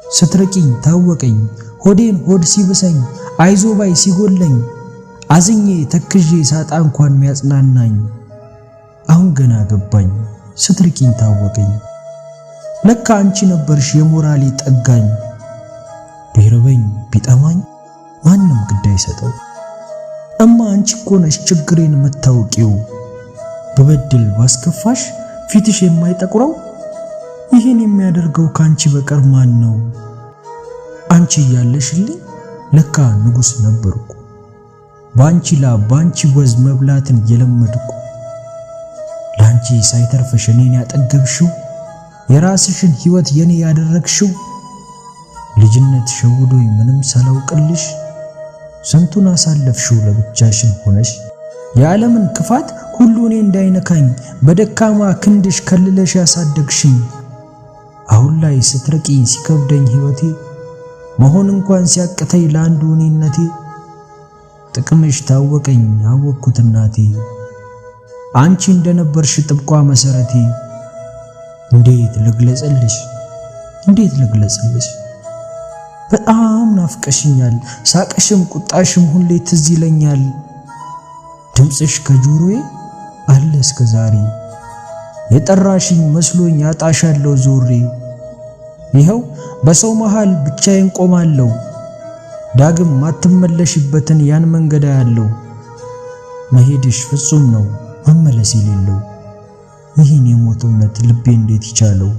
ስትርቂኝ ታወቀኝ ሆዴን ሆድ ሲብሰኝ አይዞ ባይ ሲጎለኝ አዝኜ ተክዤ ሳጣ እንኳን ሚያጽናናኝ አሁን ገና ገባኝ ስትርቂኝ ታወቀኝ ለካ አንቺ ነበርሽ የሞራሌ ጠጋኝ ቢርበኝ ቢጠማኝ ማንም ግድ አይሰጠው እማ አንቺ እኮ ነሽ ችግሬን መታወቂው በበድል ባስከፋሽ ፊትሽ የማይጠቁረው ይሄን የሚያደርገው ካንቺ በቀር ማን ነው አንቺ ያለሽልኝ ለካ ንጉስ ነበርኩ ባንቺ ባንቺ ወዝ መብላትን የለመድኩ ላንቺ ሳይተርፈሽ እኔን ያጠገብሽው የራስሽን ህይወት የኔ ያደረግሽው ልጅነት ሸውዶኝ ምንም ሳላውቅልሽ ስንቱን አሳለፍሽው ለብቻሽን ሆነሽ የዓለምን ክፋት ሁሉ እኔ እንዳይነካኝ በደካማ ክንድሽ ከልለሽ ያሳደግሽኝ አሁን ላይ ስትርቂኝ ሲከብደኝ ህይወቴ መሆን እንኳን ሲያቅተኝ ለአንዱ እኔነቴ ጥቅምሽ ታወቀኝ አወቅኩት እናቴ አንቺ እንደነበርሽ ጥብቋ መሰረቴ እንዴት ልግለጽልሽ በጣም ናፍቀሽኛል ሳቅሽም ቁጣሽም ሁሌ ትዝ ይለኛል ድምጽሽ ከጆሮዬ አለ እስከ ዛሬ የጠራሽኝ መስሎኝ ያጣሻለሁ ዞሬ ይኸው በሰው መሃል ብቻዬን ቆማለሁ ዳግም ማትመለሽበትን ያን መንገድ ያለው መሄድሽ ፍጹም ነው መመለስ የሌለው ይህን የሞት እውነት ልቤ እንዴት ይቻለው